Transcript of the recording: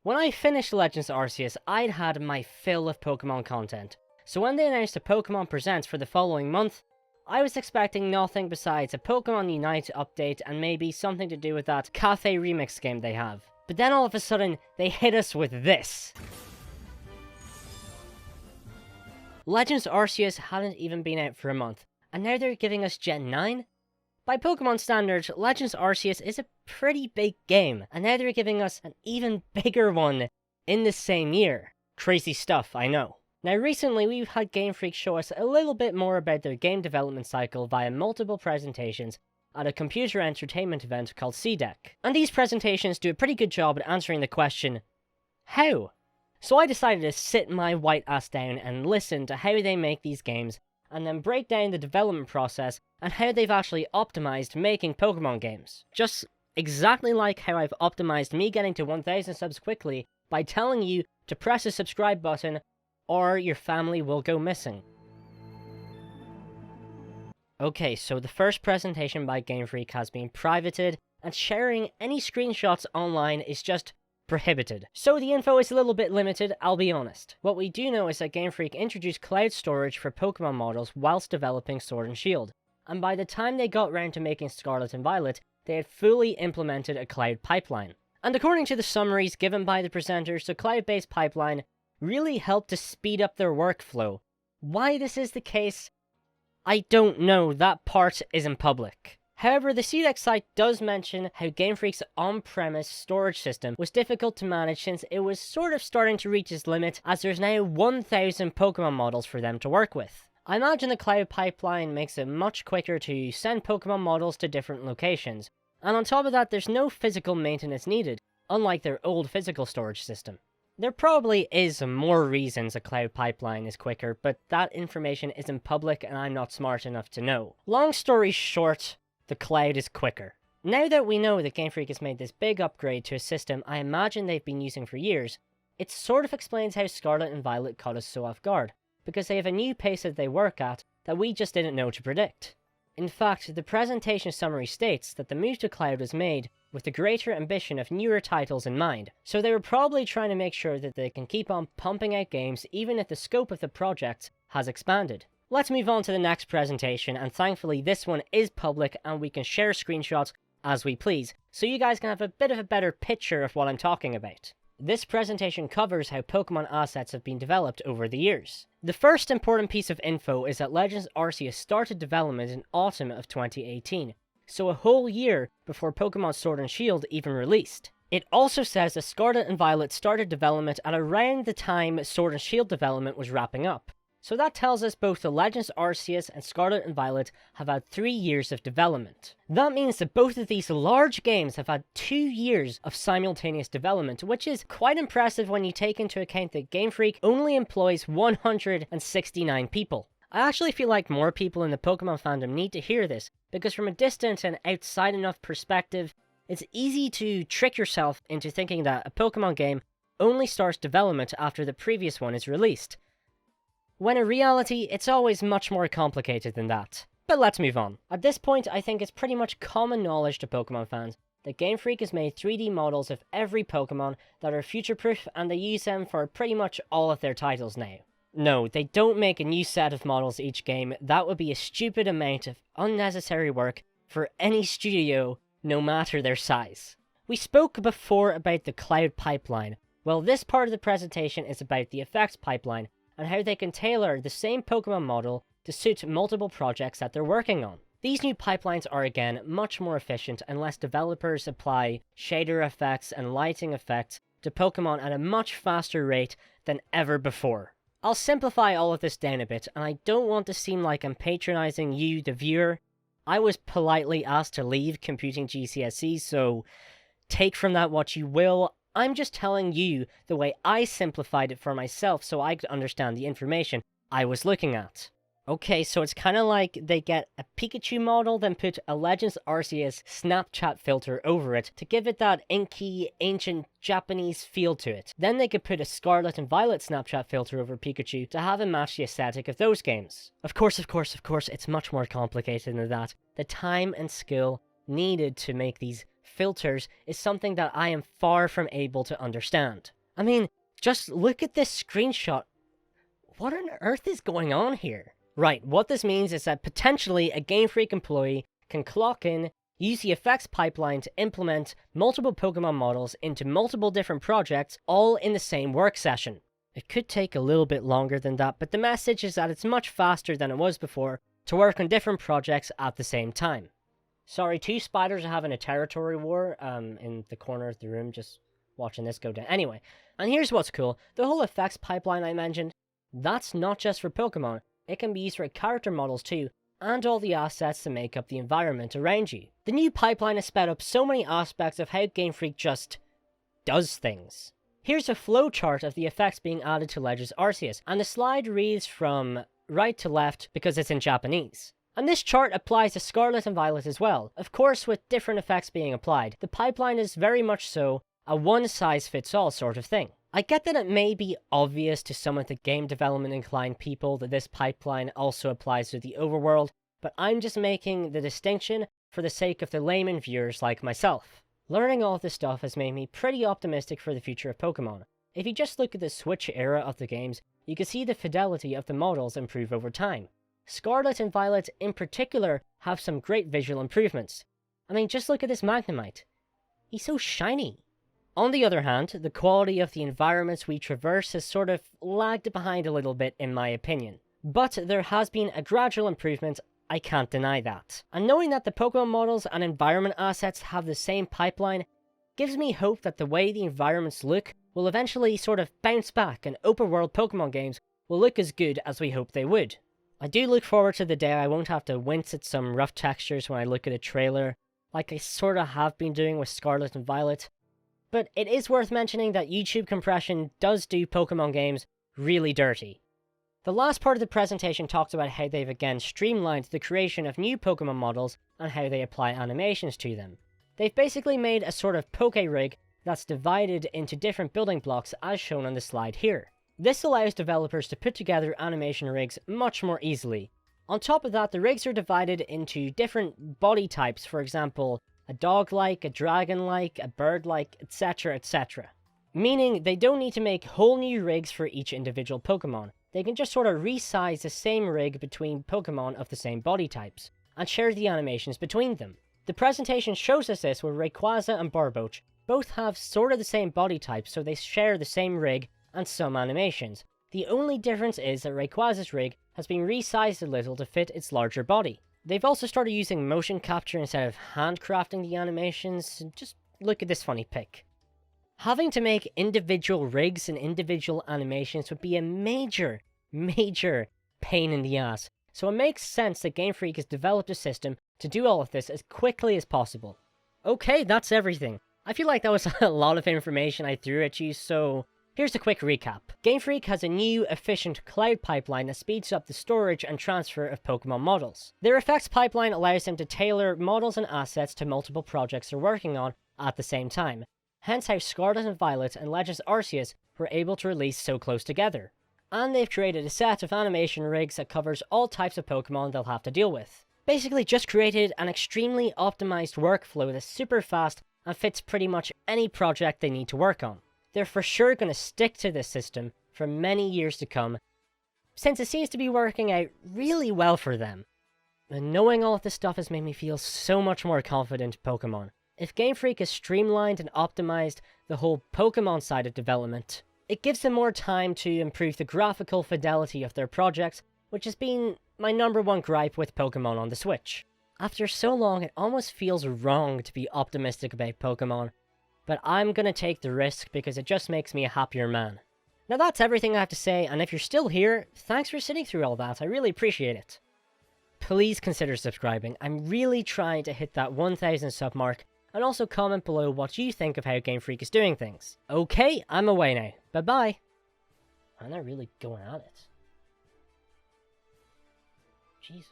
When I finished Legends Arceus, I'd had my fill of Pokemon content, so when they announced a Pokemon Presents for the following month, I was expecting nothing besides a Pokemon Unite update and maybe something to do with that Cafe Remix game they have. But then all of a sudden, they hit us with this. Legends Arceus hadn't even been out for a month, and now they're giving us Gen 9? By Pokemon standards, Legends Arceus is a pretty big game, and now they're giving us an even bigger one in the same year. Crazy stuff, I know. Now recently, we've had Game Freak show us a little bit more about their game development cycle via multiple presentations at a computer entertainment event called CDEC. And these presentations do a pretty good job at answering the question, how? So I decided to sit my white ass down and listen to how they make these games, and then break down the development process and how they've actually optimized making Pokemon games. Just exactly like how I've optimized me getting to 1,000 subs quickly by telling you to press the subscribe button or your family will go missing. Okay, so the first presentation by Game Freak has been privated, and sharing any screenshots online is just prohibited. So the info is a little bit limited, I'll be honest. What we do know is that Game Freak introduced cloud storage for Pokemon models whilst developing Sword and Shield, and by the time they got round to making Scarlet and Violet, they had fully implemented a cloud pipeline. And according to the summaries given by the presenters, the cloud-based pipeline really helped to speed up their workflow. Why this is the case, I don't know, that part isn't public. However, the CDEC site does mention how Game Freak's on-premise storage system was difficult to manage since it was sort of starting to reach its limit, as there's now 1,000 Pokemon models for them to work with. I imagine the cloud pipeline makes it much quicker to send Pokemon models to different locations, and on top of that there's no physical maintenance needed, unlike their old physical storage system. There probably is more reasons a cloud pipeline is quicker, but that information isn't public and I'm not smart enough to know. Long story short, the cloud is quicker. Now that we know that Game Freak has made this big upgrade to a system I imagine they've been using for years, it sort of explains how Scarlet and Violet caught us so off guard, because they have a new pace that they work at that we just didn't know to predict. In fact, the presentation summary states that the move to cloud was made with the greater ambition of newer titles in mind, so they were probably trying to make sure that they can keep on pumping out games even if the scope of the project has expanded. Let's move on to the next presentation, and thankfully this one is public and we can share screenshots as we please, so you guys can have a bit of a better picture of what I'm talking about. This presentation covers how Pokemon assets have been developed over the years. The first important piece of info is that Legends Arceus started development in autumn of 2018, so a whole year before Pokemon Sword and Shield even released. It also says that Scarlet and Violet started development at around the time Sword and Shield development was wrapping up. So that tells us both the Legends Arceus and Scarlet and Violet have had 3 years of development. That means that both of these large games have had 2 years of simultaneous development, which is quite impressive when you take into account that Game Freak only employs 169 people. I actually feel like more people in the Pokemon fandom need to hear this, because from a distant and outside enough perspective, it's easy to trick yourself into thinking that a Pokemon game only starts development after the previous one is released, when in reality, it's always much more complicated than that. But let's move on. At this point, I think it's pretty much common knowledge to Pokemon fans that Game Freak has made 3D models of every Pokemon that are future-proof, and they use them for pretty much all of their titles now. No, they don't make a new set of models each game. That would be a stupid amount of unnecessary work for any studio, no matter their size. We spoke before about the cloud pipeline. Well, this part of the presentation is about the effects pipeline, and how they can tailor the same Pokemon model to suit multiple projects that they're working on. These new pipelines are again much more efficient and lets developers apply shader effects and lighting effects to Pokemon at a much faster rate than ever before. I'll simplify all of this down a bit, and I don't want to seem like I'm patronizing you, the viewer. I was politely asked to leave computing GCSE, so take from that what you will. I'm just telling you the way I simplified it for myself so I could understand the information I was looking at. Okay, so it's kind of like they get a Pikachu model, then put a Legends Arceus Snapchat filter over it to give it that inky, ancient Japanese feel to it. Then they could put a Scarlet and Violet Snapchat filter over Pikachu to have it match the aesthetic of those games. Of course, it's much more complicated than that. The time and skill needed to make these filters is something that I am far from able to understand. I mean, just look at this screenshot. What on earth is going on here? Right, what this means is that potentially a Game Freak employee can clock in, use the effects pipeline to implement multiple Pokemon models into multiple different projects, all in the same work session. It could take a little bit longer than that, but the message is that it's much faster than it was before to work on different projects at the same time. Sorry, two spiders are having a territory war in the corner of the room, just watching this go down. Anyway, and here's what's cool. The whole effects pipeline I mentioned, that's not just for Pokemon. It can be used for character models too, and all the assets that make up the environment around you. The new pipeline has sped up so many aspects of how Game Freak just does things. Here's a flowchart of the effects being added to Legends Arceus, and the slide reads from right to left because it's in Japanese. And this chart applies to Scarlet and Violet as well, of course with different effects being applied. The pipeline is very much so a one-size-fits-all sort of thing. I get that it may be obvious to some of the game development inclined people that this pipeline also applies to the overworld, but I'm just making the distinction for the sake of the layman viewers like myself. Learning all this stuff has made me pretty optimistic for the future of Pokemon. If you just look at the Switch era of the games, you can see the fidelity of the models improve over time. Scarlet and Violet in particular have some great visual improvements. I mean, just look at this Magnemite. He's so shiny. On the other hand, the quality of the environments we traverse has sort of lagged behind a little bit in my opinion. But there has been a gradual improvement, I can't deny that. And knowing that the Pokemon models and environment assets have the same pipeline gives me hope that the way the environments look will eventually sort of bounce back and open world Pokemon games will look as good as we hope they would. I do look forward to the day I won't have to wince at some rough textures when I look at a trailer, like I sort of have been doing with Scarlet and Violet. But it is worth mentioning that YouTube compression does do Pokemon games really dirty. The last part of the presentation talks about how they've again streamlined the creation of new Pokemon models and how they apply animations to them. They've basically made a sort of Poke Rig that's divided into different building blocks as shown on the slide here. This allows developers to put together animation rigs much more easily. On top of that, the rigs are divided into different body types, for example, a dog-like, a dragon-like, a bird-like, etc, etc. Meaning they don't need to make whole new rigs for each individual Pokemon. They can just sort of resize the same rig between Pokemon of the same body types, and share the animations between them. The presentation shows us this with Rayquaza and Barboach. Both have sort of the same body type, so they share the same rig and some animations. The only difference is that Rayquaza's rig has been resized a little to fit its larger body. They've also started using motion capture instead of handcrafting the animations. Just look at this funny pic. Having to make individual rigs and individual animations would be a major pain in the ass, so it makes sense that Game Freak has developed a system to do all of this as quickly as possible. Okay, that's everything. I feel like that was a lot of information I threw at you, so here's a quick recap. Game Freak has a new, efficient cloud pipeline that speeds up the storage and transfer of Pokemon models. Their effects pipeline allows them to tailor models and assets to multiple projects they're working on at the same time, hence how Scarlet and Violet and Legends Arceus were able to release so close together. And they've created a set of animation rigs that covers all types of Pokemon they'll have to deal with. Basically just created an extremely optimized workflow that's super fast and fits pretty much any project they need to work on. They're for sure going to stick to this system for many years to come, since it seems to be working out really well for them. And knowing all of this stuff has made me feel so much more confident in Pokemon. If Game Freak has streamlined and optimized the whole Pokemon side of development, it gives them more time to improve the graphical fidelity of their projects, which has been my #1 gripe with Pokemon on the Switch. After so long, it almost feels wrong to be optimistic about Pokemon, but I'm gonna take the risk because it just makes me a happier man. Now that's everything I have to say, and if you're still here, thanks for sitting through all that, I really appreciate it. Please consider subscribing, I'm really trying to hit that 1000 sub mark, and also comment below what you think of how Game Freak is doing things. Okay, I'm away now. Bye-bye. And they're really going at it. Jesus.